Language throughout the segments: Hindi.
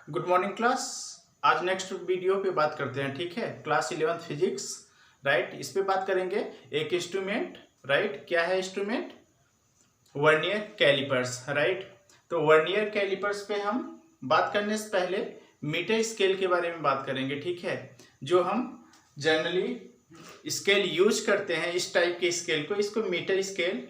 Good morning class. आज नेक्स्ट वीडियो पे बात करते हैं, ठीक है। Class 11th physics, right. इस पे बात करेंगे एक इंस्ट्रूमेंट, राइट। क्या है इंस्ट्रूमेंट? Vernier callipers, right. तो वर्नियर कैलिपर्स पे हम बात करने से पहले मीटर स्केल के बारे में बात करेंगे, ठीक है। जो हम जनरली स्केल यूज करते हैं, इस टाइप के स्केल को, इसको मीटर स्केल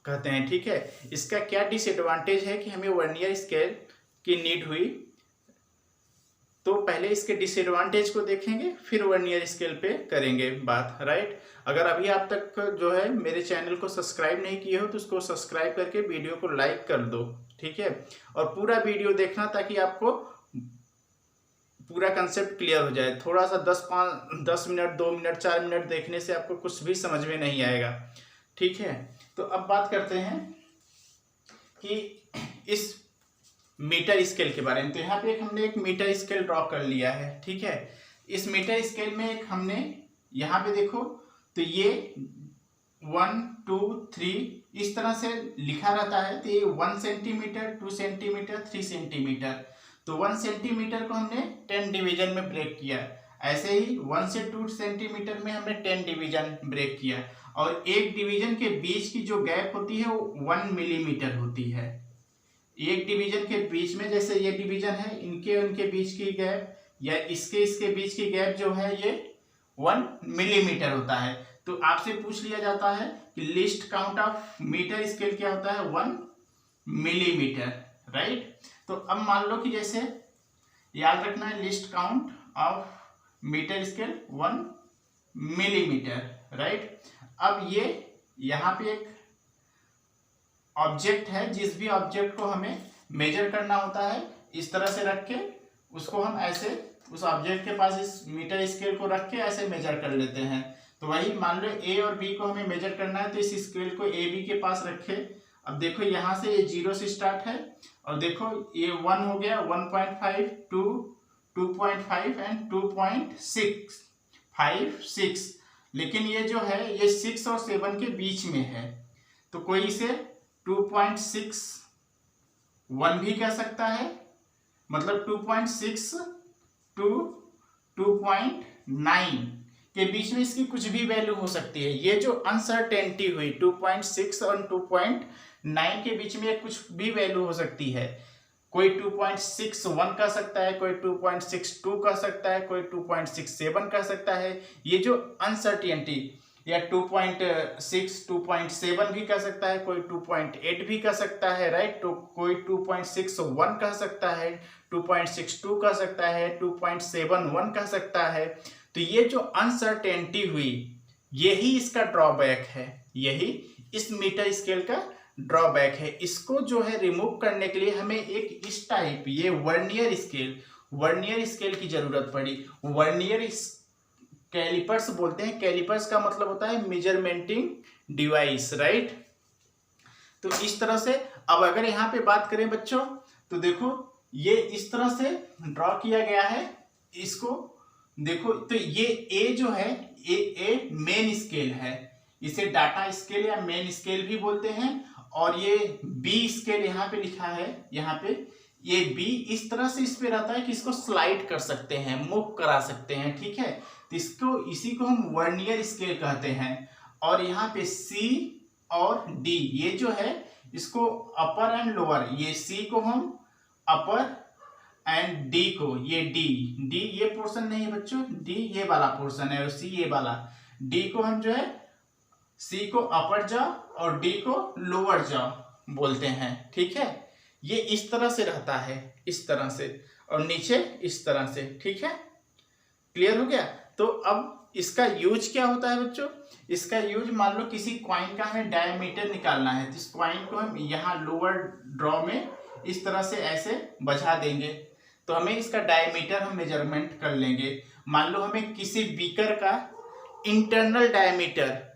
कहते हैं, ठीक है। इसका क्या डिसएडवांटेज है कि हमें वर्नियर स्केल की नीड हुई, तो पहले इसके डिसएडवांटेज को देखेंगे, फिर वर्नियर स्केल पे करेंगे बात, राइट। अगर अभी आप तक जो है मेरे चैनल को सब्सक्राइब नहीं किए हो तो उसको सब्सक्राइब करके वीडियो को लाइक कर दो, ठीक है। और पूरा वीडियो देखना ताकि आपको पूरा कंसेप्ट क्लियर हो जाए। थोड़ा सा 10 मिनट, 2 मिनट, 4 मिनट देखने से आपको कुछ भी समझ में नहीं आएगा, ठीक है। तो अब बात करते हैं कि इस मीटर स्केल के बारे में। तो यहाँ पे हमने एक मीटर स्केल ड्रॉ कर लिया है, ठीक है। इस मीटर स्केल में एक हमने यहाँ पे देखो, तो ये 1 2 3 इस तरह से लिखा रहता है। तो ये 1 सेंटीमीटर, 2 सेंटीमीटर, 3 सेंटीमीटर। तो 1 सेंटीमीटर को हमने 10 डिवीजन में ब्रेक किया। ऐसे ही 1 से 2 सेंटीमीटर में हमने 10 डिवीजन ब्रेक किया। और एक डिवीजन के बीच की जो गैप होती है वो 1 मिलीमीटर होती है। एक डिवीजन के बीच में, जैसे ये डिवीजन है, इनके उनके बीच की गैप या इसके बीच की गैप जो है ये 1 मिलीमीटर होता है। तो आपसे पूछ लिया जाता है कि least count of metre scale क्या होता है? 1 मिलीमीटर, राइट। तो अब मान लो कि जैसे याद रखना है, least count of metre scale 1 millimetre, right. अब ये यहाँ पे एक ऑब्जेक्ट है, जिस भी ऑब्जेक्ट को हमें मेजर करना होता है, इस तरह से रख के उसको हम ऐसे उस ऑब्जेक्ट के पास इस मीटर स्केल को रख के ऐसे मेजर कर लेते हैं। तो वही मान लो ए और बी को हमें मेजर करना है, तो इस स्केल को ए बी के पास रखे। अब देखो यहाँ से ये 0 से स्टार्ट है, और देखो ये 1 हो गया, 1.5, 2, 2.5 एंड 2.6, लेकिन ये जो है ये 6 और 7 के बीच में है। तो कोई इसे 2.61 भी कह सकता है, मतलब 2.6 टू 2.9 के बीच में इसकी कुछ भी वैल्यू हो सकती है। ये जो अनसर्टेनिटी हुई 2.6 और 2.9 के बीच में कुछ भी वैल्यू हो सकती है। कोई 2.61 कह सकता है, कोई 2.62 कह सकता है, कोई 2.67 कह सकता है। ये जो अनसर्टेनिटी, या 2.6, 2.7 भी कह सकता है, कोई 2.8 भी कह सकता है, राइट। तो कोई 2.61 कह सकता है, 2.62 कह सकता है, 2.71 कह सकता है। तो ये जो अनसर्टेनिटी हुई, यही इसका ड्रॉबैक है, यही इस मीटर स्केल का ड्रॉबैक है। इसको जो है रिमूव करने के लिए हमें एक इस टाइप, ये वर्नियर स्केल की जरूरत पड़ी। वर्नियर कैलिपर्स बोलते हैं। कैलिपर्स का मतलब होता है मेजरमेंटिंग डिवाइस, राइट। तो इस तरह से अब अगर यहाँ पे बात करें बच्चों, तो देखो ये इस तरह से ड्रॉ किया गया है। इसको देखो, तो ये ए जो है, ए मेन स्केल है, इसे डाटा स्केल या मेन स्केल भी बोलते हैं। और ये बी स्केल यहाँ पे लिखा है, यहाँ पे ये बी इस तरह से इस पे रहता है कि इसको स्लाइड कर सकते हैं, मूव करा सकते हैं, ठीक है। तो इसी को हम वर्नियर स्केल कहते हैं। और यहाँ पे सी और डी, ये जो है इसको अपर एंड लोअर, ये सी को हम अपर एंड डी को, ये डी ये पोर्शन नहीं है बच्चों, डी ये वाला पोर्शन है और सी ये वाला। डी को हम जो है, सी को अपर जॉ और डी को लोअर जॉ बोलते हैं, ठीक है। ये इस तरह से रहता है, इस तरह से, और नीचे इस तरह से, ठीक है। क्लियर हो गया? तो अब इसका यूज क्या होता है बच्चों? इसका यूज, मान लो किसी कॉइन का हमें डायमीटर निकालना है, तो इस कॉइन को हम यहाँ लोअर ड्रॉ में इस तरह से ऐसे बजा देंगे, तो हमें इसका डायमीटर हम मेजरमेंट कर लेंगे। मान लो हमें किसी बीकर का इंटरनल डायमीटर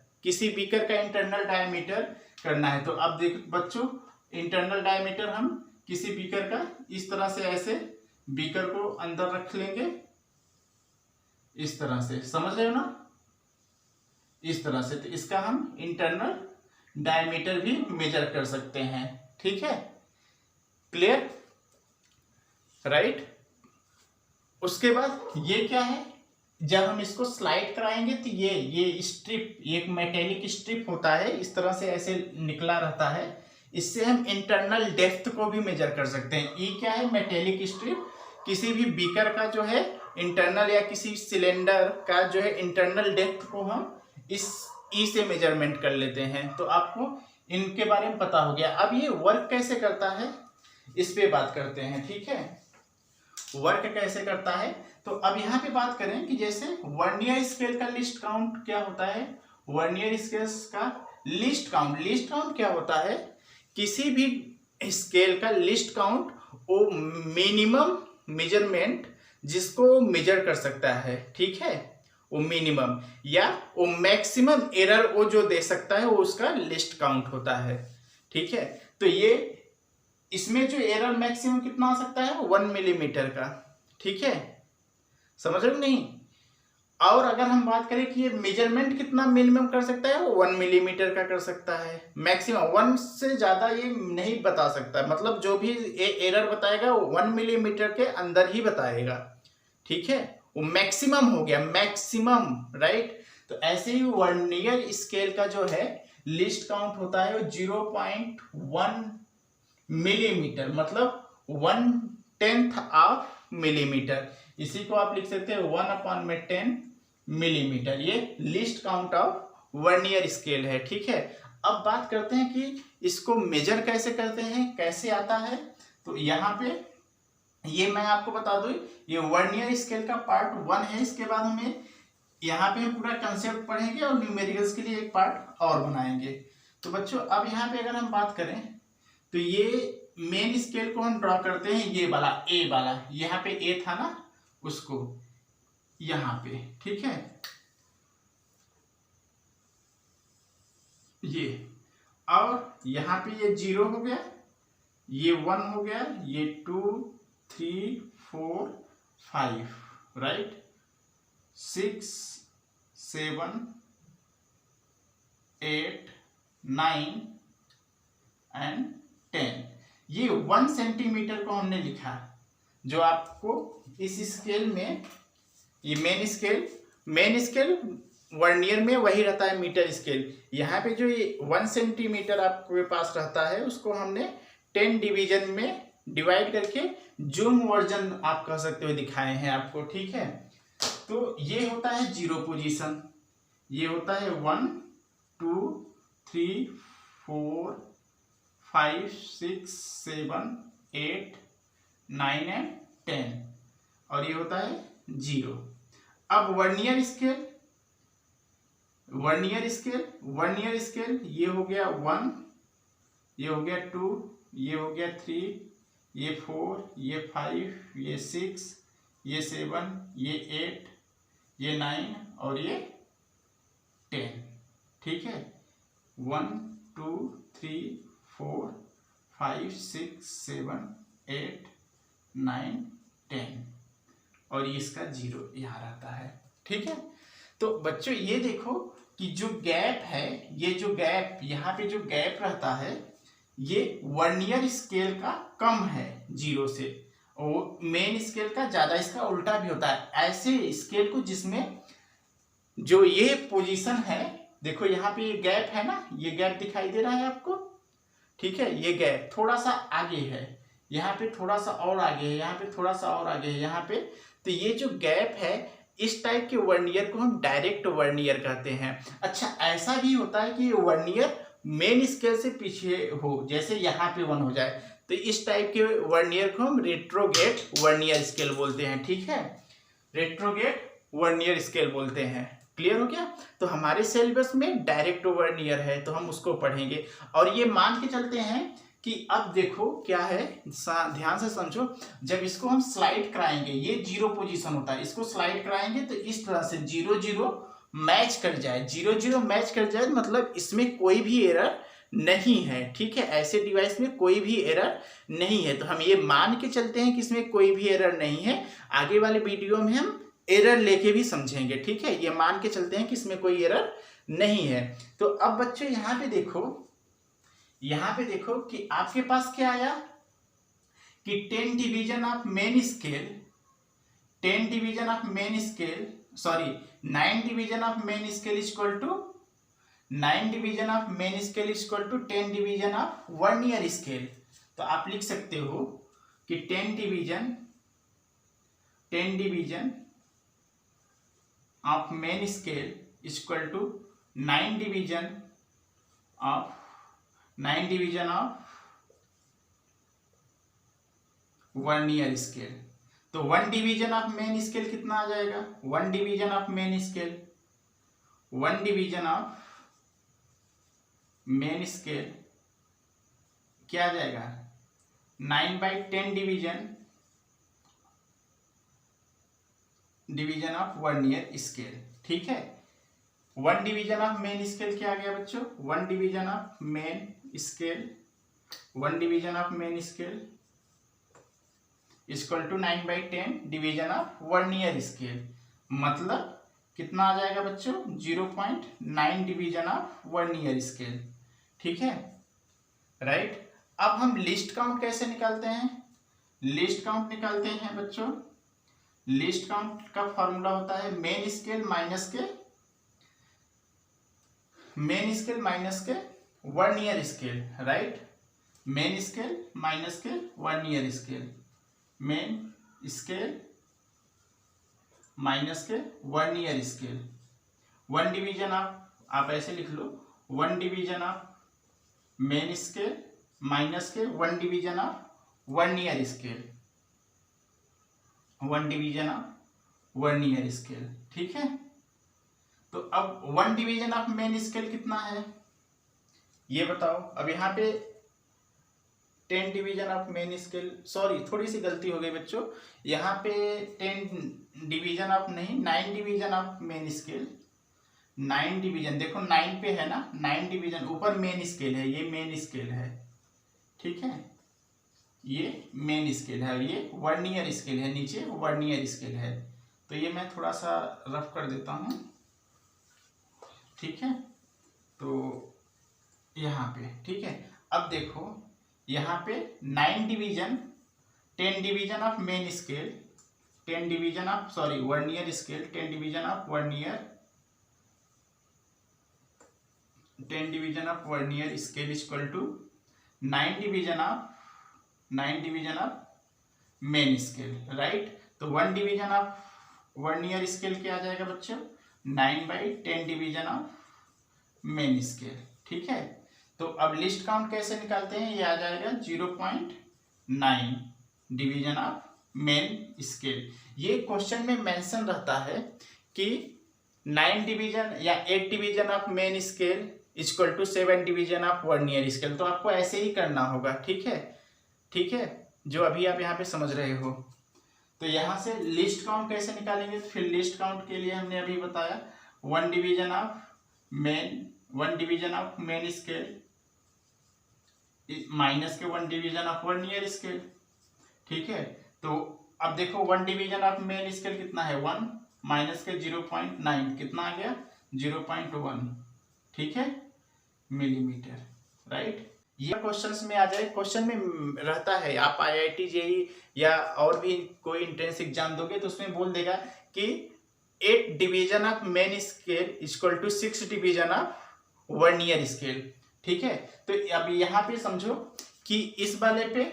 करना है, तो अब देखो बच्चों, इंटरनल डायमीटर हम किसी बीकर का इस तरह से ऐसे बीकर को अंदर रख लेंगे, इस तरह से, समझ रहे हो ना, इस तरह से। तो इसका हम इंटरनल डायमीटर भी मेजर कर सकते हैं, ठीक है। क्लियर? राइट। उसके बाद ये क्या है, जब हम इसको स्लाइड कराएंगे तो ये स्ट्रिप, एक मेटेलिक स्ट्रिप होता है, इस तरह से ऐसे निकला रहता है। इससे हम इंटरनल डेप्थ को भी मेजर कर सकते हैं। ई क्या है, मेटेलिक स्ट्रिप। किसी भी बीकर का जो है इंटरनल या किसी सिलेंडर का जो है इंटरनल डेप्थ को हम इस ई से मेजरमेंट कर लेते हैं। तो आपको इनके बारे में पता हो गया। अब ये वर्क कैसे करता है इस पे बात करते हैं, ठीक है। वर्क कैसे करता है, तो अब यहाँ पे बात करें कि जैसे वर्नियर स्केल का लिस्ट काउंट क्या होता है। वर्नियर स्केल का लिस्ट काउंट क्या होता है, किसी भी स्केल का लिस्ट काउंट वो मिनिमम मेजरमेंट जिसको मेजर कर सकता है, ठीक है, वो मिनिमम या वो मैक्सिमम एरर वो जो दे सकता है वो उसका लिस्ट काउंट होता है, ठीक है। तो ये इसमें जो एरर मैक्सिमम कितना आ सकता है, 1 मिलीमीटर का, ठीक है, समझ रहे हो नहीं। और अगर हम बात करें कि ये मेजरमेंट कितना मिनिमम कर सकता है, वो 1 मिलीमीटर का कर सकता है। मैक्सिमम 1 से ज्यादा ये नहीं बता सकता, मतलब जो भी एरर बताएगा वो 1 मिलीमीटर के अंदर ही बताएगा, ठीक है। वो मैक्सिमम हो गया, मैक्सिमम, राइट। तो ऐसे ही वर्नियर स्केल का जो है लिस्ट काउंट होता है वो 0.1 मिलीमीटर, मतलब 1/10 ऑफ मिलीमीटर। इसी को आप लिख सकते हैं 1/10 मिलीमीटर। ये list count of vernier scale है, ठीक है। अब बात करते हैं कि इसको मेजर कैसे करते हैं, कैसे आता है। तो यहाँ पे ये मैं आपको बता दूं, ये वर्नियर स्केल का पार्ट 1 है। इसके बाद हमें यहाँ पे हम पूरा कंसेप्ट पढ़ेंगे और न्यूमेरिकल्स के लिए एक पार्ट और बनाएंगे। तो बच्चों अब यहाँ पे अगर हम बात करें तो ये मेन स्केल को हम ड्रॉ करते हैं, ये वाला ए वाला, यहाँ पे ए था ना, उसको यहाँ पे, ठीक है, ये। और यहाँ पे ये 0 हो गया, ये 1 हो गया, ये 2 3 4 5, राइट, 6 7 8 9 एंड 10। ये 1 सेंटीमीटर को हमने लिखा, जो आपको इस स्केल में, ये मेन स्केल वर्नियर में वही रहता है मीटर स्केल। यहाँ पे जो ये 1 सेंटीमीटर आपके पास रहता है उसको हमने 10 डिवीजन में डिवाइड करके जूम वर्जन आप कह सकते हो दिखाए हैं आपको, ठीक है। तो ये होता है 0 पोजीशन, ये होता है 1 2 3 4 5 6 7 8 9 एंड 10, और ये होता है 0। अब वर्नियर स्केल ये हो गया 1, ये हो गया 2, ये हो गया 3, ये 4, ये 5, ये 6, ये 7, ये 8, ये 9 और ये 10, ठीक है। 1 2 3 4 5 6 7 8 9 10 और इसका 0 यहाँ रहता है, ठीक है। तो बच्चों ये देखो कि जो गैप है, ये जो गैप यहाँ पे जो गैप रहता है, ये वर्नियर स्केल का कम है 0 से, और मेन स्केल का ज्यादा, इसका उल्टा भी होता है। ऐसे स्केल को जिसमें जो ये पोजीशन है, देखो यहाँ पे ये गैप है ना, ये गैप दिखाई दे रहा है आपको, ठीक है। ये गैप थोड़ा सा आगे है, यहाँ पे थोड़ा सा और आगे है, यहाँ पे थोड़ा सा और आगे है, यहाँ पे। तो ये जो गैप है, इस टाइप के वर्नियर को हम डायरेक्ट वर्नियर कहते हैं। अच्छा, ऐसा भी होता है कि वर्नियर मेन स्केल से पीछे हो, जैसे यहाँ पे 1 हो जाए, तो इस टाइप के वर्नियर को हम रेट्रोगेट वर्नियर स्केल बोलते हैं, ठीक है, रेट्रोगेट वर्नियर स्केल बोलते हैं। क्लियर हो गया। तो हमारे सिलेबस में डायरेक्ट वर्नियर है, तो हम उसको पढ़ेंगे। और ये मान के चलते हैं कि अब देखो क्या है, ध्यान से समझो, जब इसको हम स्लाइड कराएंगे, ये 0 पोजीशन होता है, इसको स्लाइड कराएंगे तो इस तरह से 0 0 मैच कर जाए, 0 0 मैच कर जाए, मतलब इसमें कोई भी एरर नहीं है, ठीक है। ऐसे डिवाइस में कोई भी एरर नहीं है, तो हम ये मान के चलते हैं कि इसमें कोई भी एरर नहीं है। आगे वाले वीडियो में हम एरर लेके भी समझेंगे, ठीक है। ये मान के चलते हैं कि इसमें कोई एरर नहीं है। तो अब बच्चों यहाँ पे देखो कि आपके पास क्या आया, कि 10 division of main scale 10 division of main scale sorry 9 division of main scale is equal to 9 division of main scale is equal to 10 division of vernier scale. तो आप लिख सकते हो कि 10 division of main scale is equal to 9 division of vernier scale. तो 1 डिवीजन ऑफ मेन स्केल कितना आ जाएगा? 1 डिवीजन ऑफ मेन स्केल क्या आ जाएगा? 9/10 डिवीजन ऑफ वर्नियर स्केल। ठीक है, 1 डिवीजन ऑफ मेन स्केल क्या आ गया बच्चों? 1 division of main scale equal to 9/10 division of vernier scale. मतलब कितना आ जाएगा बच्चों? 0.9 डिवीजन ऑफ वर्नियर स्केल। ठीक है, राइट। अब हम लिस्ट काउंट कैसे निकालते हैं? लिस्ट काउंट निकालते हैं बच्चों, लिस्ट काउंट का फॉर्मूला होता है मेन स्केल माइनस के vernier scale, right. Main scale minus के vernier scale, main scale minus के वर्नियर स्केल। 1 डिवीजन ऑफ, आप ऐसे लिख लो, 1 division of main scale minus के 1 division of vernier scale, 1 division of vernier scale. ठीक है, तो अब 1 डिवीजन ऑफ मेन स्केल कितना है ये बताओ। अब यहाँ पे 10 division of main scale, sorry थोड़ी सी गलती हो गई बच्चों, यहाँ पे 10 डिवीजन ऑफ नहीं 9 division of main scale. 9 division, देखो 9 पे है ना, 9 डिवीजन, ऊपर मेन स्केल है, ये मेन स्केल है। ठीक है, ये मेन स्केल है, ये वर्नियर स्केल है, नीचे वर्नियर स्केल है। तो ये मैं थोड़ा सा रफ कर देता हूँ। ठीक है, तो यहाँ पे ठीक है। अब देखो यहाँ पे 9 division 10 division of main scale, 10 division of sorry vernier scale, 10 division of vernier scale equal to 9 division of main scale, right. तो 1 डिवीजन ऑफ वर्नियर स्केल क्या आ जाएगा बच्चों? 9/10 डिवीजन ऑफ मेन स्केल। ठीक है, तो अब लिस्ट काउंट कैसे निकालते हैं? ये आ जाएगा 0.9 डिवीजन ऑफ मेन स्केल। ये क्वेश्चन में मेंशन रहता है कि 9 डिवीजन या 8 division of main scale equal to 7 division of vernier scale. तो आपको ऐसे ही करना होगा। ठीक है, जो अभी आप यहाँ पे समझ रहे हो। तो यहाँ से लिस्ट काउंट कैसे निकालेंगे? फिर लिस्ट काउंट के लिए हमने अभी बताया 1 division of main scale minus के 1 डिवीजन ऑफ वर्नियर स्केल। ठीक है, तो अब देखो 1 डिवीजन ऑफ मेन स्केल कितना है? 1 माइनस के 0.9 कितना आ गया? 0.1। ठीक है, मिलीमीटर, राइट। ये क्वेश्चंस में आ जाए, क्वेश्चन में रहता है, आप IIT JEE या और भी कोई एंट्रेंस एग्जाम दोगे तो उसमें बोल देगा कि 8 division of main scale equal to 6 division of vernier scale. ठीक है, तो अब यहाँ पे समझो कि इस वाले पे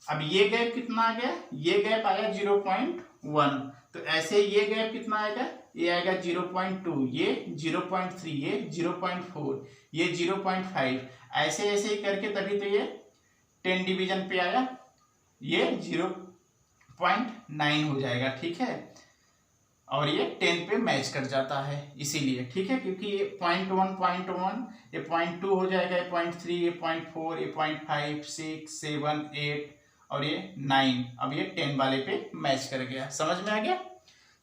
अब ये गैप कितना आ गया? ये गैप आया 0.1। तो ऐसे ये गैप कितना आएगा? ये आएगा 0.2, ये 0.3, ये 0.4, ये 0.5। ऐसे ऐसे ही करके तभी तो ये 10 डिवीजन पे आया, ये 0.9 हो जाएगा। ठीक है, और ये 10 पे मैच कर जाता है इसीलिए। ठीक है, क्योंकि ये 0.1, ये 0.2 हो जाएगा, ये 0.3, ये 0.4, ये 0.5, 6, 7, 8 और ये 9। अब ये 10 वाले पे मैच कर गया। समझ में आ गया?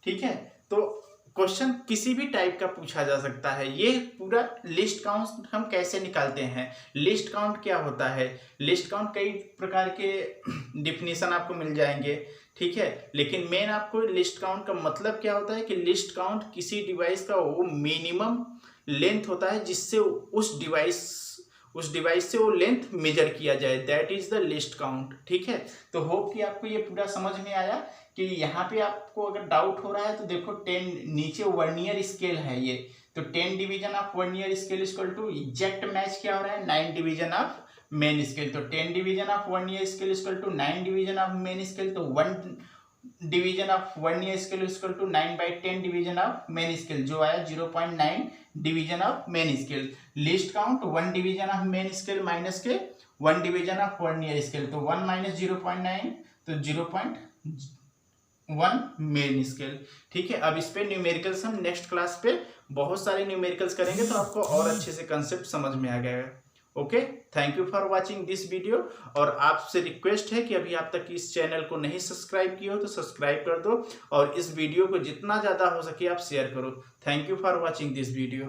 ठीक है, तो क्वेश्चन किसी भी टाइप का पूछा जा सकता है। ये पूरा लिस्ट काउंट हम कैसे निकालते हैं, लिस्ट काउंट क्या होता है, लिस्ट काउंट कई प्रकार के डिफिनीशन आपको मिल जाएंगे। ठीक है, लेकिन मेन आपको लिस्ट काउंट का मतलब क्या होता है कि लिस्ट काउंट किसी डिवाइस का वो मिनिमम लेंथ होता है जिससे उस डिवाइस से वो लेंथ मेजर किया जाए, that is the least count. ठीक है, तो होप कि आपको ये पूरा समझ में आया कि यहाँ पे आपको अगर डाउट हो रहा है तो देखो 10 नीचे वर्नियर स्केल है ये, तो 10 division of vernier scale equal to exact match क्या हो रहा है 9 डिवीजन ऑफ मेन स्केल। तो 10 division of vernier scale equal to 9 division of main scale, तो 1 division of vernier scale equal to 9/10 division of main scale, जो आया 0.9 division of main scale. Least count 1 division of main scale minus के 1 डिवीजन ऑफ वर्नियर स्केल, तो 1 माइनस 0.9 तो 0.1 मेन स्केल। ठीक है, अब इस पे न्यूमेरिकल्स हम नेक्स्ट क्लास पे बहुत सारे न्यूमेरिकल्स करेंगे तो आपको और अच्छे से कंसेप्ट समझ में आ जाएगा। Okay, thank you for watching this video. और आपसे रिक्वेस्ट है कि अभी आप तक इस चैनल को नहीं सब्सक्राइब किए हो तो सब्सक्राइब कर दो और इस वीडियो को जितना ज़्यादा हो सके आप शेयर करो। Thank you for watching this video.